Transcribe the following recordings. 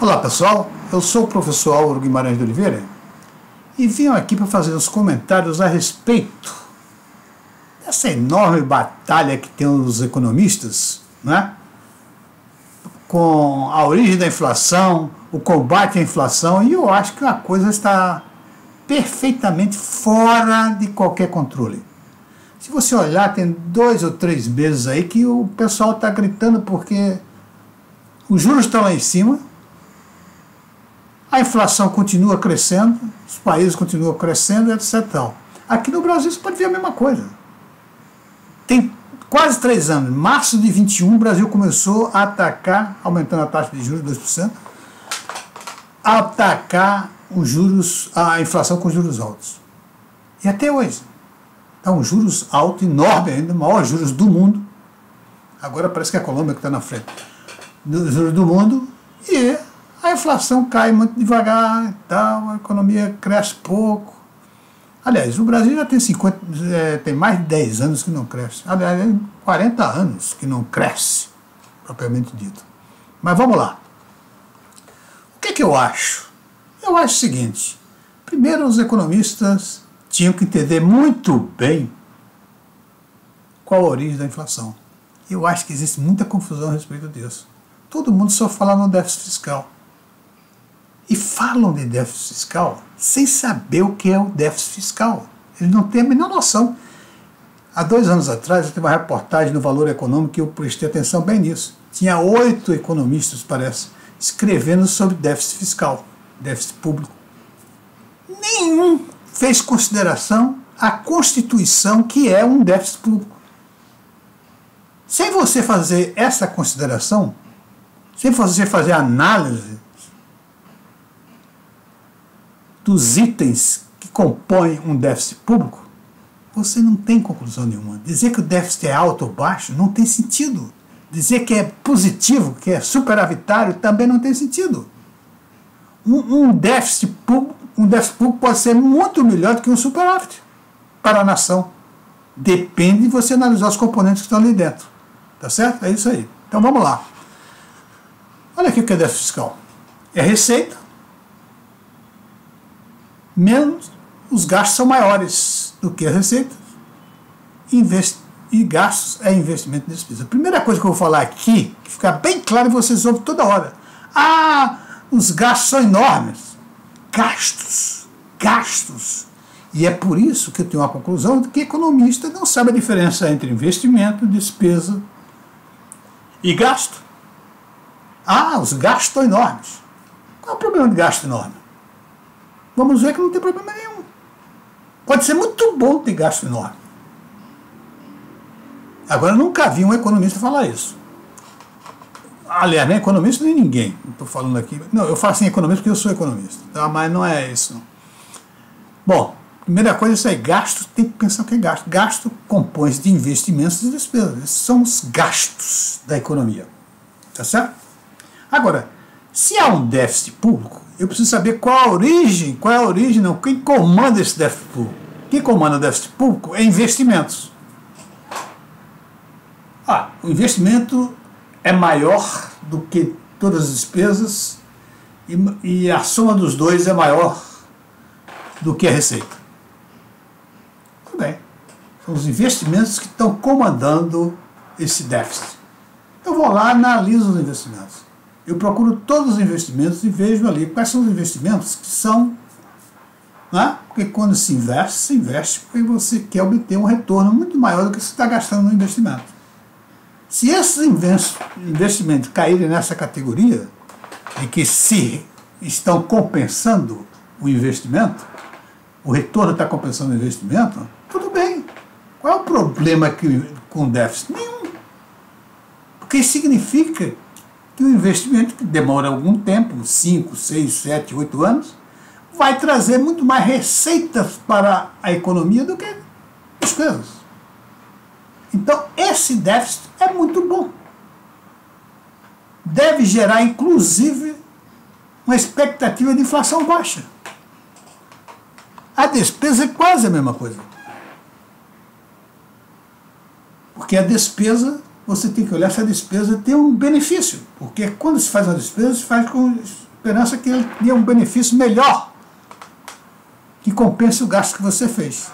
Olá pessoal, eu sou o professor Álvaro Guimarães de Oliveira e vim aqui para fazer uns comentários a respeito dessa enorme batalha que tem os economistas, né? Com a origem da inflação, o combate à inflação, e eu acho que a coisa está perfeitamente fora de qualquer controle. Se você olhar, tem 2 ou 3 meses aí que o pessoal está gritando porque os juros estão lá em cima, a inflação continua crescendo, os países continuam crescendo, etc. Aqui no Brasil você pode ver a mesma coisa. Tem quase 3 anos, em março de 21, o Brasil começou a atacar, aumentando a taxa de juros 2%, a atacar os juros, a inflação com juros altos. E até hoje, está um juros alto, enorme ainda, maior juros do mundo. Agora parece que é a Colômbia que está na frente dos juros do mundo, e a inflação cai muito devagar e tal, a economia cresce pouco. Aliás, o Brasil já tem mais de 10 anos que não cresce. Aliás, 40 anos que não cresce, propriamente dito. Mas vamos lá. O que eu acho? Eu acho o seguinte. Primeiro, os economistas tinham que entender muito bem qual a origem da inflação. Eu acho que existe muita confusão a respeito disso. Todo mundo só fala no déficit fiscal. E falam de déficit fiscal sem saber o que é o déficit fiscal. Eles não têm a menor noção. Há 2 anos atrás, eu tive uma reportagem no Valor Econômico que eu prestei atenção bem nisso. Tinha 8 economistas, parece, escrevendo sobre déficit fiscal, déficit público. Nenhum fez consideração à Constituição, que é um déficit público. Sem você fazer essa consideração, sem você fazer análise dos itens que compõem um déficit público, você não tem conclusão nenhuma. Dizer que o déficit é alto ou baixo não tem sentido. Dizer que é positivo, que é superavitário, também não tem sentido. Um déficit público pode ser muito melhor do que um superávit para a nação. Depende de você analisar os componentes que estão ali dentro. Tá certo? É isso aí. Então vamos lá. Olha aqui o que é déficit fiscal. É receita menos os gastos são maiores do que as receitas. E gastos é investimento em despesa. A primeira coisa que eu vou falar aqui, que fica bem claro e vocês ouvem toda hora. Os gastos são enormes. Gastos. E é por isso que eu tenho uma conclusão de que economista não sabe a diferença entre investimento, despesa e gasto. Os gastos estão enormes. Qual é o problema de gasto enorme? Vamos ver que não tem problema nenhum. Pode ser muito bom ter gasto enorme. Agora, eu nunca vi um economista falar isso. Aliás, nem economista nem ninguém. Estou falando aqui. Não, eu falo assim economista porque eu sou economista. Tá? Mas não é isso. Não. Bom, primeira coisa é isso aí. Gasto, tem que pensar o que é gasto. Gasto compõe de investimentos e despesas. Esses são os gastos da economia. Tá certo? Agora, se há um déficit público, eu preciso saber qual é a origem, não, quem comanda esse déficit público. Quem comanda o déficit público é investimentos. O investimento é maior do que todas as despesas e a soma dos dois é maior do que a receita. Tudo bem. São os investimentos que estão comandando esse déficit. Então vou lá e analiso os investimentos. Eu procuro todos os investimentos e vejo ali quais são os investimentos que são, né? Porque quando se investe porque você quer obter um retorno muito maior do que você está gastando no investimento. Se esses investimentos caírem nessa categoria de que se estão compensando o investimento, o retorno está compensando o investimento, tudo bem. Qual é o problema com o déficit? Nenhum. Porque isso significa que o investimento, que demora algum tempo, 5, 6, 7, 8 anos, vai trazer muito mais receitas para a economia do que despesas. Então, esse déficit é muito bom. Deve gerar, inclusive, uma expectativa de inflação baixa. A despesa é quase a mesma coisa. Porque a despesa você tem que olhar se a despesa tem um benefício, porque quando se faz uma despesa, se faz com esperança que ele tenha um benefício melhor que compense o gasto que você fez.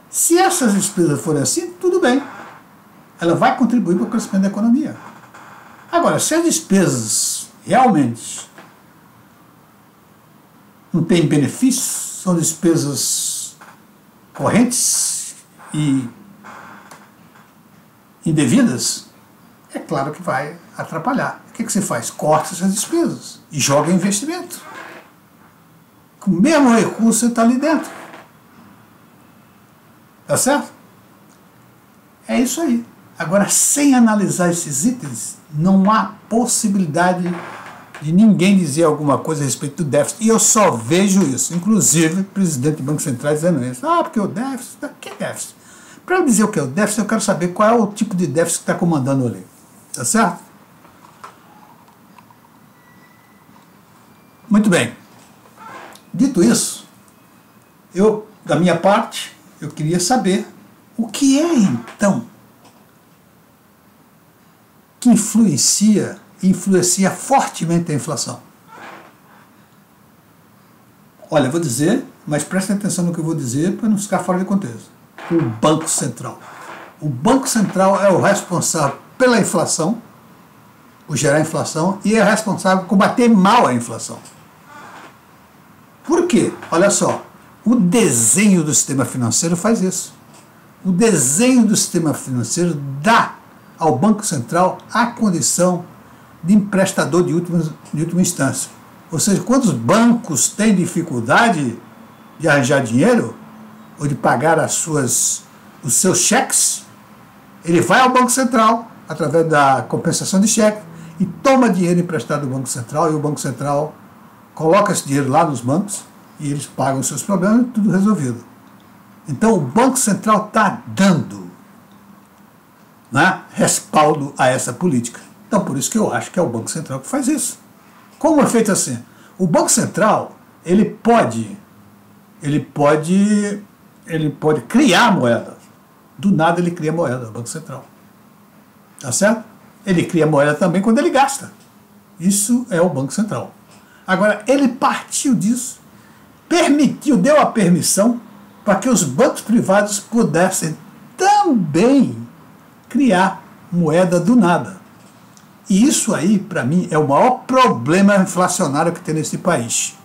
Se essas despesas forem assim, tudo bem. Ela vai contribuir para o crescimento da economia. Agora, se as despesas realmente não têm benefícios, são despesas correntes e indevidas, é claro que vai atrapalhar. O que você faz? Corta essas despesas e joga em investimento. Com o mesmo recurso você está ali dentro. Tá certo? É isso aí. Agora, sem analisar esses itens, não há possibilidade de ninguém dizer alguma coisa a respeito do déficit. E eu só vejo isso. Inclusive, o presidente do Banco Central dizendo isso. Ah, porque o déficit... Que déficit? Para eu dizer o que é o déficit, eu quero saber qual é o tipo de déficit que está comandando ali. Tá certo? Muito bem. Dito isso, da minha parte, eu queria saber o que é, então, que influencia fortemente a inflação. Olha, eu vou dizer, mas prestem atenção no que eu vou dizer para não ficar fora de contexto. O Banco Central. O Banco Central é o responsável pela inflação, por gerar inflação, e é responsável por combater mal a inflação. Por quê? Olha só, o desenho do sistema financeiro faz isso. O desenho do sistema financeiro dá ao Banco Central a condição de emprestador de última instância. Ou seja, quando os bancos têm dificuldade de arranjar dinheiro ou de pagar os seus cheques, ele vai ao Banco Central, através da compensação de cheque, e toma dinheiro emprestado do Banco Central, e o Banco Central coloca esse dinheiro lá nos bancos, e eles pagam os seus problemas, e tudo resolvido. Então o Banco Central está dando, né, respaldo a essa política. Então por isso que eu acho que é o Banco Central que faz isso. Como é feito assim? O Banco Central, ele pode criar moeda. Do nada ele cria moeda, o Banco Central. Tá certo? Ele cria moeda também quando ele gasta. Isso é o Banco Central. Agora, ele partiu disso, deu a permissão para que os bancos privados pudessem também criar moeda do nada. E isso aí, para mim, é o maior problema inflacionário que tem nesse país.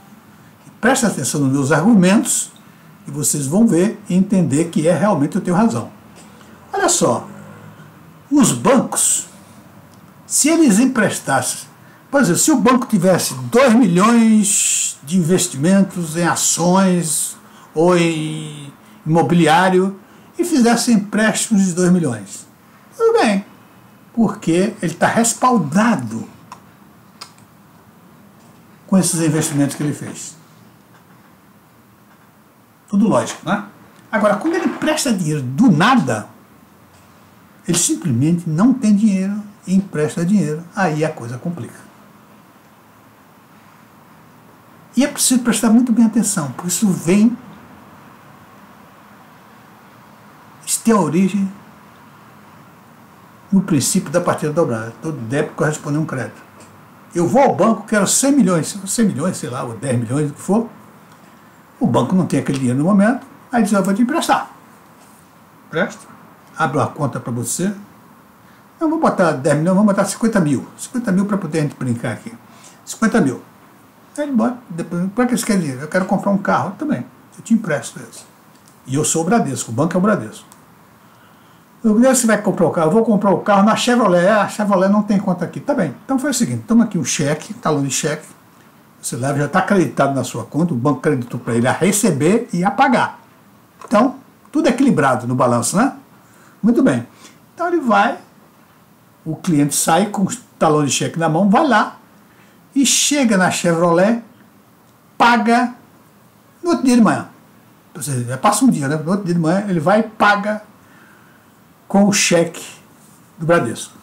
Preste atenção nos meus argumentos e vocês vão ver e entender que realmente eu tenho razão. Olha só, os bancos, se eles emprestassem, por exemplo, se o banco tivesse 2 milhões de investimentos em ações ou em imobiliário e fizesse empréstimos de 2 milhões, tudo bem, porque ele está respaldado com esses investimentos que ele fez. Tudo lógico, né? Agora, quando ele empresta dinheiro do nada, ele simplesmente não tem dinheiro e empresta dinheiro. Aí a coisa complica. E é preciso prestar muito bem atenção, porque isso tem a origem no princípio da partida dobrada. Todo débito corresponde a um crédito. Eu vou ao banco, quero 100 milhões, sei lá, ou 10 milhões, o que for. O banco não tem aquele dinheiro no momento, aí diz, eu vou te emprestar. Presta, abre uma conta para você. Não vou botar 10 milhões, vou botar 50 mil. 50 mil para poder a gente brincar aqui. 50 mil. Aí ele bota, depois, para que você quer dinheiro? Eu quero comprar um carro também. Eu te empresto esse. E eu sou o Bradesco, o banco é o Bradesco. Você vai comprar o carro, eu vou comprar o carro na Chevrolet. A Chevrolet não tem conta aqui. Tá bem, então faz o seguinte, toma aqui um cheque, talão de cheque. Você leva, já está acreditado na sua conta, o banco acreditou para ele a receber e a pagar. Então, tudo equilibrado no balanço, né? Muito bem. Então ele vai, o cliente sai com o talão de cheque na mão, vai lá e chega na Chevrolet, paga no outro dia de manhã. Ou seja, já passa um dia, né? No outro dia de manhã ele vai e paga com o cheque do Bradesco.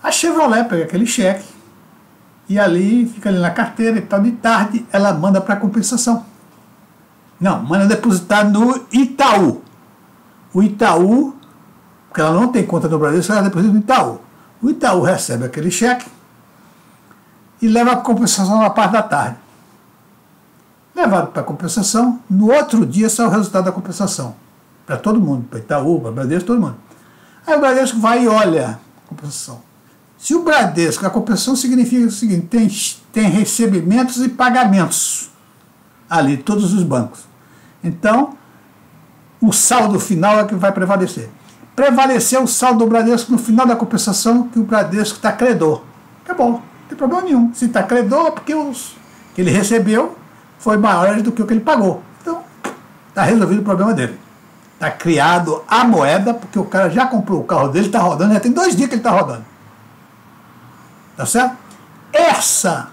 A Chevrolet pega aquele cheque e ali, fica ali na carteira e tal, de tarde ela manda para compensação. Não, manda depositar no Itaú. O Itaú, porque ela não tem conta no Bradesco, ela deposita no Itaú. O Itaú recebe aquele cheque e leva a compensação na parte da tarde. Levado para a compensação, no outro dia sai o resultado da compensação. Para todo mundo, para Itaú, para Bradesco, todo mundo. Aí o Bradesco vai e olha a compensação. Se o Bradesco, a compensação significa o seguinte, tem recebimentos e pagamentos ali, todos os bancos. Então, o saldo final é que vai prevalecer. Prevaleceu o saldo do Bradesco no final da compensação, que o Bradesco está credor. Acabou, não tem problema nenhum. Se está credor, é porque os que ele recebeu foi maiores do que o que ele pagou. Então, está resolvido o problema dele. Está criado a moeda, porque o cara já comprou o carro dele, está rodando, já tem 2 dias que ele está rodando. Tá certo? Essa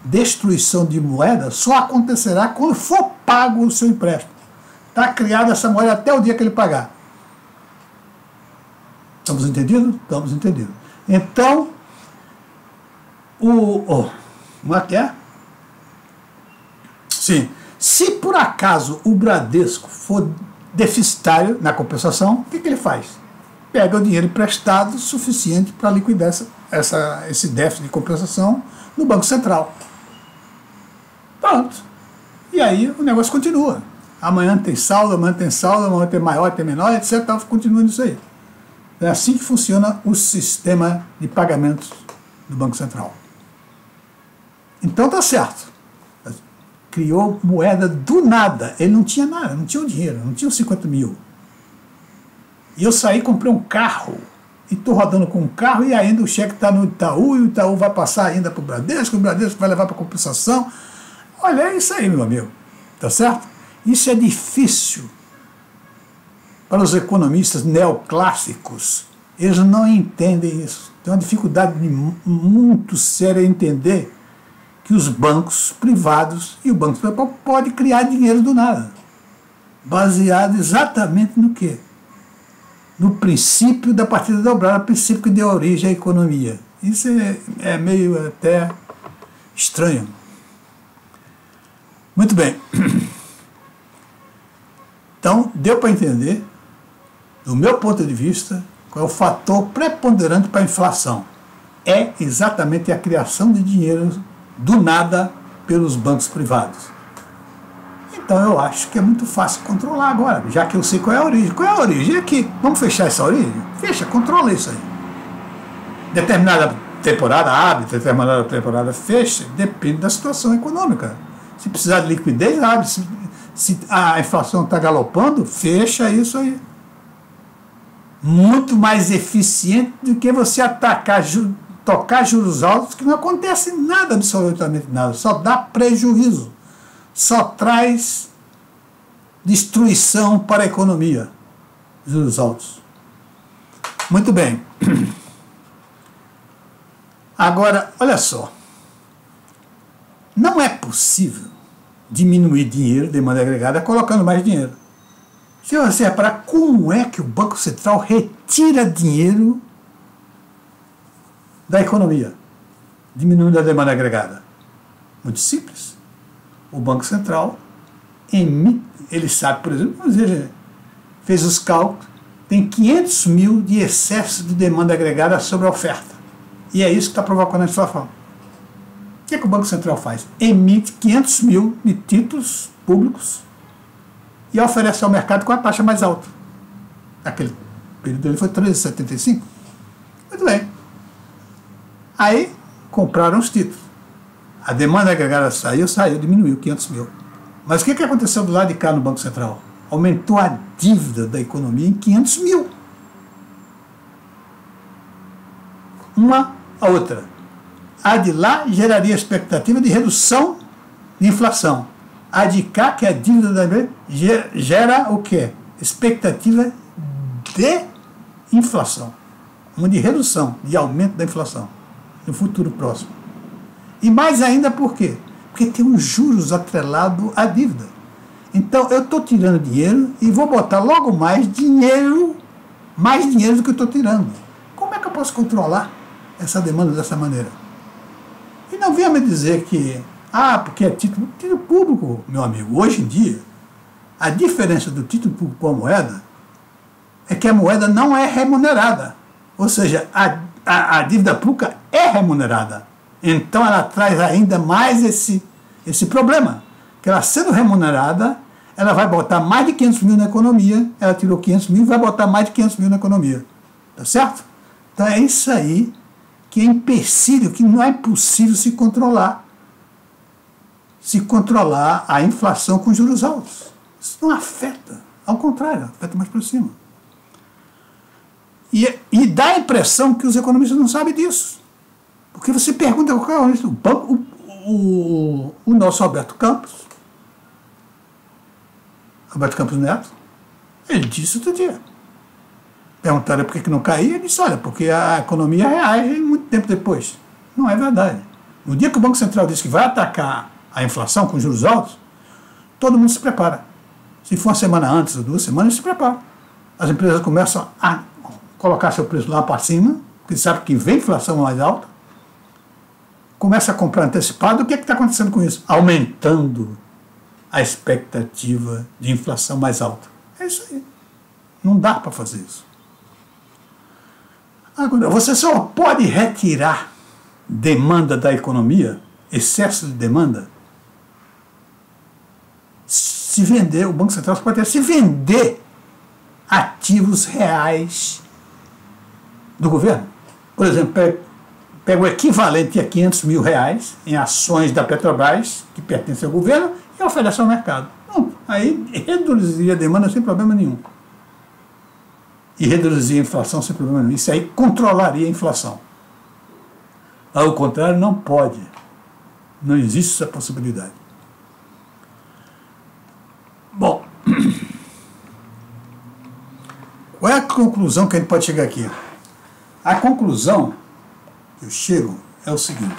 destruição de moeda só acontecerá quando for pago o seu empréstimo. Está criada essa moeda até o dia que ele pagar. Estamos entendidos? Estamos entendidos. Então, como é que é? Sim. Se por acaso o Bradesco for deficitário na compensação, o que ele faz? Pega o dinheiro emprestado suficiente para liquidar esse déficit de compensação no Banco Central. Pronto. E aí o negócio continua. Amanhã tem saldo, amanhã tem maior, tem menor, etc. Continua nisso aí. É assim que funciona o sistema de pagamentos do Banco Central. Então tá certo. Criou moeda do nada. Ele não tinha nada, não tinha o dinheiro, não tinha os 50 mil. E eu saí, comprei um carro, e estou rodando com um carro, e ainda o cheque está no Itaú, e o Itaú vai passar ainda para o Bradesco vai levar para compensação. Olha, é isso aí, meu amigo. Tá certo? Isso é difícil para os economistas neoclássicos. Eles não entendem isso. Tem uma dificuldade muito séria em entender que os bancos privados e o Banco Central podem criar dinheiro do nada. Baseado exatamente no quê? No princípio da partida dobrada, o princípio que deu origem à economia. Isso é meio até estranho. Muito bem. Então, deu para entender, do meu ponto de vista, qual é o fator preponderante para a inflação. É exatamente a criação de dinheiro do nada pelos bancos privados. Então eu acho que é muito fácil controlar agora, já que eu sei qual é a origem. Qual é a origem? É aqui. Vamos fechar essa origem? Fecha, controla isso aí. Determinada temporada abre, determinada temporada fecha, depende da situação econômica. Se precisar de liquidez, abre. Se a inflação está galopando, fecha isso aí. Muito mais eficiente do que você tocar juros altos, que não acontece nada, absolutamente nada, só dá prejuízo, só traz destruição para a economia, juros altos. Muito bem. Agora, olha só, não é possível diminuir dinheiro, demanda agregada, colocando mais dinheiro. Se você reparar, como é que o Banco Central retira dinheiro da economia, diminuindo a demanda agregada? Muito simples. O Banco Central emite, ele sabe, por exemplo, fez os cálculos, tem 500 mil de excesso de demanda agregada sobre a oferta. E é isso que está provocando a inflação. O que o Banco Central faz? Emite 500 mil de títulos públicos e oferece ao mercado com a taxa mais alta. Aquele período dele foi 13,75. Muito bem. Aí compraram os títulos. A demanda agregada saiu, diminuiu 500 mil. Mas o que aconteceu do lado de cá no Banco Central? Aumentou a dívida da economia em 500 mil. Uma a outra. A de lá geraria expectativa de redução de inflação. A de cá, que é a dívida da empresa, gera o quê? Expectativa de inflação. Uma de redução, de aumento da inflação no futuro próximo. E mais ainda por quê? Porque tem os juros atrelados à dívida. Então eu estou tirando dinheiro e vou botar logo mais dinheiro do que eu estou tirando. Como é que eu posso controlar essa demanda dessa maneira? E não venha me dizer que, porque é título público, meu amigo. Hoje em dia, a diferença do título público com a moeda é que a moeda não é remunerada. Ou seja, a dívida pública é remunerada. Então ela traz ainda mais esse problema, que ela sendo remunerada, ela vai botar mais de 500 mil na economia, ela tirou 500 mil e vai botar mais de 500 mil na economia. Tá certo? Então é isso aí que é empecilho, que não é possível se controlar a inflação com juros altos. Isso não afeta, ao contrário, afeta mais para cima. E dá a impressão que os economistas não sabem disso. Porque você pergunta ao economista, o nosso Roberto Campos Neto, ele disse outro dia. Perguntaram por que não caía, ele disse, olha, porque a economia reage muito tempo depois. Não é verdade. No dia que o Banco Central diz que vai atacar a inflação com juros altos, todo mundo se prepara. Se for uma semana antes ou 2 semanas, se prepara. As empresas começam a colocar seu preço lá para cima, porque sabe que vem inflação mais alta, começa a comprar antecipado. O que é que está acontecendo com isso? Aumentando a expectativa de inflação mais alta. É isso aí. Não dá para fazer isso. Agora, você só pode retirar demanda da economia, excesso de demanda, se vender, o Banco Central pode ter, se vender ativos reais do governo. Por exemplo, pega o equivalente a 500 mil reais em ações da Petrobras, que pertencem ao governo, e oferece ao mercado. Não, aí reduziria a demanda sem problema nenhum. E reduzir a inflação sem problema nenhum. Isso aí controlaria a inflação. Ao contrário, não pode. Não existe essa possibilidade. Bom, qual é a conclusão que a gente pode chegar aqui? A conclusão que eu chego é o seguinte.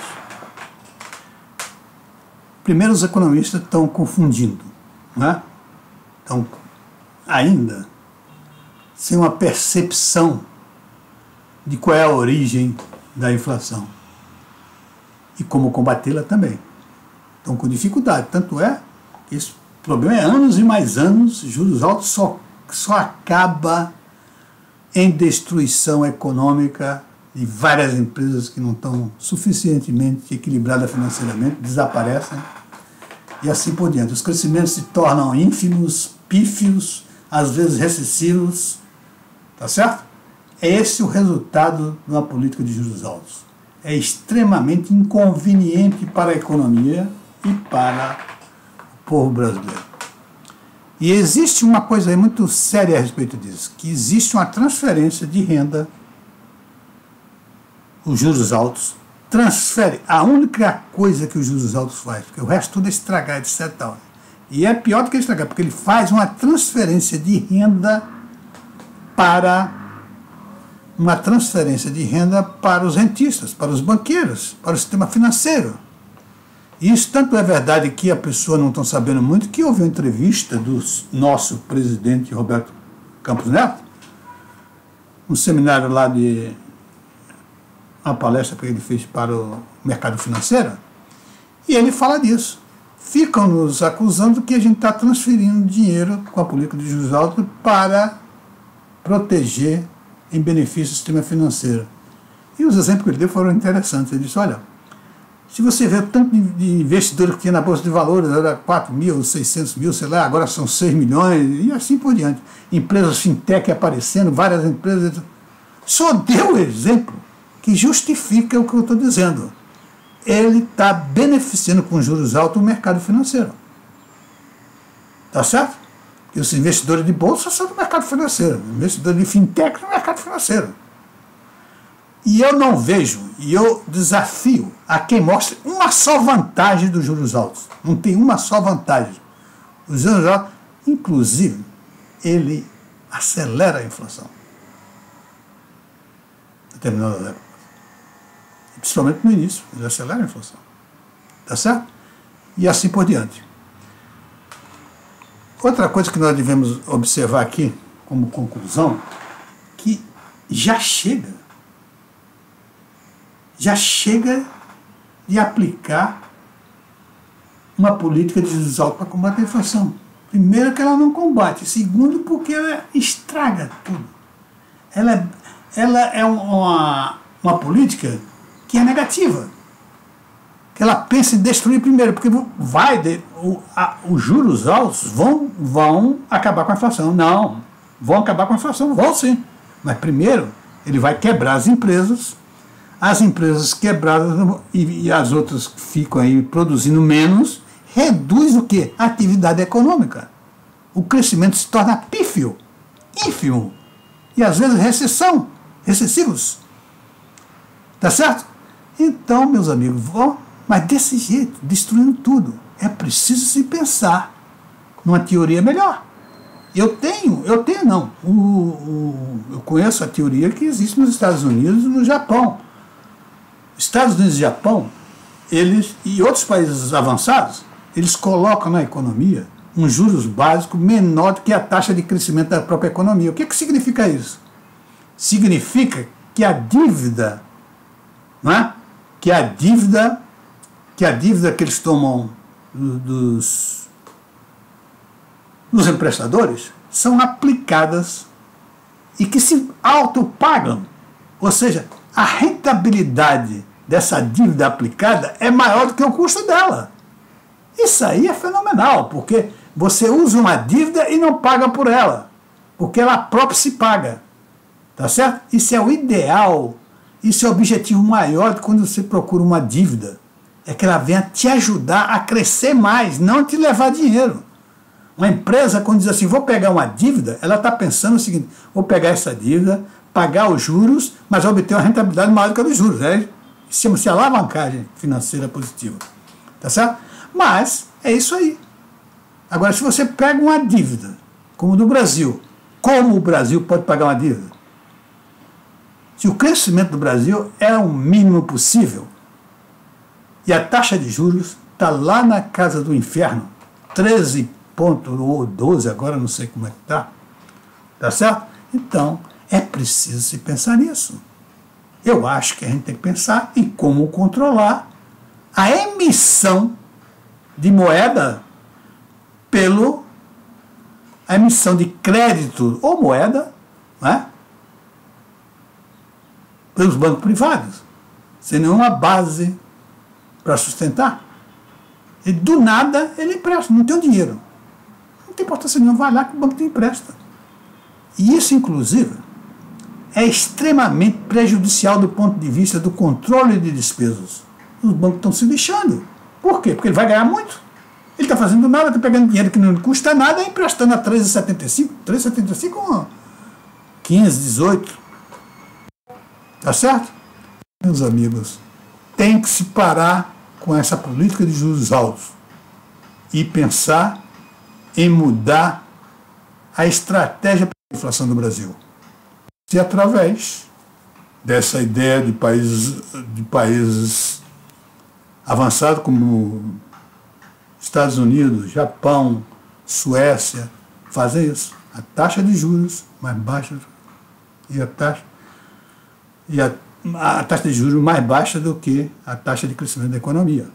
Primeiro, os economistas estão confundindo, né? Estão ainda sem uma percepção de qual é a origem da inflação e como combatê-la também. Estão com dificuldade, tanto é que esse problema é anos e mais anos, juros altos só acaba em destruição econômica de várias empresas que não estão suficientemente equilibradas financeiramente, desaparecem e assim por diante. Os crescimentos se tornam ínfimos, pífios, às vezes recessivos. Tá certo? É esse o resultado de uma política de juros altos. É extremamente inconveniente para a economia e para o povo brasileiro. E existe uma coisa aí muito séria a respeito disso, que existe uma transferência de renda, os juros altos, transfere a única coisa que os juros altos faz, porque o resto tudo é estragar, etc. E é pior do que estragar, porque ele faz uma transferência de renda para os rentistas, para os banqueiros, para o sistema financeiro. E isso tanto é verdade que a pessoa não está sabendo muito, que houve uma entrevista do nosso presidente Roberto Campos Neto, um seminário lá uma palestra que ele fez para o mercado financeiro, e ele fala disso. Ficam nos acusando que a gente está transferindo dinheiro com a política de juros altos para proteger em benefício do sistema financeiro. E os exemplos que ele deu foram interessantes. Ele disse, olha, se você vê o tanto de investidores que tinha na Bolsa de Valores, era 4 mil, 600 mil, sei lá, agora são 6 milhões, e assim por diante. Empresas fintech aparecendo, várias empresas. Só deu o exemplo que justifica o que eu estou dizendo. Ele está beneficiando com juros altos o mercado financeiro. Tá certo? E os investidores de bolsa são do mercado financeiro, investidores de fintech do mercado financeiro. E eu não vejo, e eu desafio a quem mostre uma só vantagem dos juros altos. Não tem uma só vantagem. Os juros altos, inclusive, ele acelera a inflação. Determinadas épocas. Principalmente no início, ele acelera a inflação. Tá certo? E assim por diante. Outra coisa que nós devemos observar aqui, como conclusão, que já chega de aplicar uma política de juros altos para combater a inflação. Primeiro, que ela não combate. Segundo, porque ela estraga tudo. Ela é uma política que é negativa. que ela pensa em destruir primeiro, porque os juros altos vão acabar com a inflação. Não, vão acabar com a inflação, vão sim. Mas primeiro ele vai quebrar as empresas quebradas e as outras que ficam aí produzindo menos, reduz o quê? A atividade econômica. O crescimento se torna pífio, ínfimo, e às vezes recessivos. Tá certo? Então, meus amigos, mas desse jeito, destruindo tudo, é preciso se pensar numa teoria melhor. Eu conheço a teoria que existe nos Estados Unidos e no Japão. Estados Unidos e Japão, eles e outros países avançados, eles colocam na economia um juros básico menor do que a taxa de crescimento da própria economia. O que significa isso? Significa que a dívida, não é? Que a dívida que eles tomam dos emprestadores são aplicadas e que se autopagam. Ou seja, a rentabilidade dessa dívida aplicada é maior do que o custo dela. Isso aí é fenomenal, porque você usa uma dívida e não paga por ela, porque ela própria se paga. Tá certo? Isso é o ideal, isso é o objetivo maior de quando você procura uma dívida. É que ela venha te ajudar a crescer mais, não te levar dinheiro. Uma empresa, quando diz assim, vou pegar uma dívida, ela está pensando o seguinte, vou pegar essa dívida, pagar os juros, mas obter uma rentabilidade maior do que a dos juros. Chama-se alavancagem financeira positiva. Tá certo? Mas é isso aí. Agora, se você pega uma dívida, como do Brasil, como o Brasil pode pagar uma dívida? Se o crescimento do Brasil é o mínimo possível e a taxa de juros está lá na casa do inferno, 13 ou 12, agora não sei como é que está, tá certo? Então, é preciso se pensar nisso. Eu acho que a gente tem que pensar em como controlar a emissão de moeda a emissão de crédito ou moeda, né, pelos bancos privados, sem nenhuma base para sustentar. E do nada ele empresta, não tem o dinheiro. Não tem importância nenhuma, vai lá que o banco te empresta. E isso, inclusive, é extremamente prejudicial do ponto de vista do controle de despesas. Os bancos estão se lixando. Por quê? Porque ele vai ganhar muito. Ele está fazendo nada, está pegando dinheiro que não custa nada e emprestando a 13,75. 13,75, 15, 18. Tá certo? Meus amigos, tem que se parar com essa política de juros altos e pensar em mudar a estratégia para a inflação do Brasil. E através dessa ideia de países avançados como Estados Unidos, Japão, Suécia, fazem isso. A taxa de juros mais baixa e a taxa de juros mais baixa do que a taxa de crescimento da economia.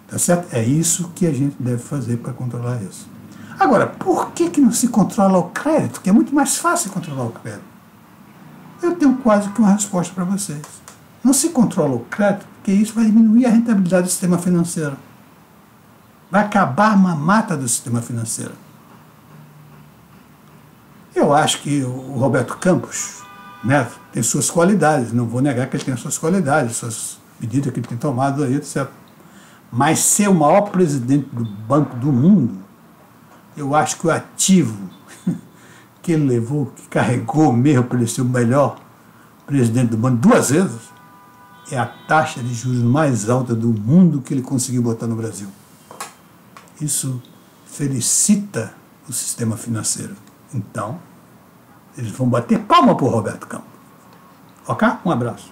Tá certo? É isso que a gente deve fazer para controlar isso. Agora, por que não se controla o crédito? Que é muito mais fácil controlar o crédito. Eu tenho quase que uma resposta para vocês. Não se controla o crédito, porque isso vai diminuir a rentabilidade do sistema financeiro. Vai acabar a mamata do sistema financeiro. Eu acho que o Roberto Campos, né, tem suas qualidades, não vou negar que ele tem suas qualidades, suas medidas que ele tem tomado aí, etc. Mas ser o maior presidente do Banco do Mundo, eu acho que o ativo que ele levou, que carregou mesmo para ele ser o melhor presidente do banco 2 vezes, é a taxa de juros mais alta do mundo que ele conseguiu botar no Brasil. Isso felicita o sistema financeiro. Então, eles vão bater palma para o Roberto Campos. Ok? Um abraço.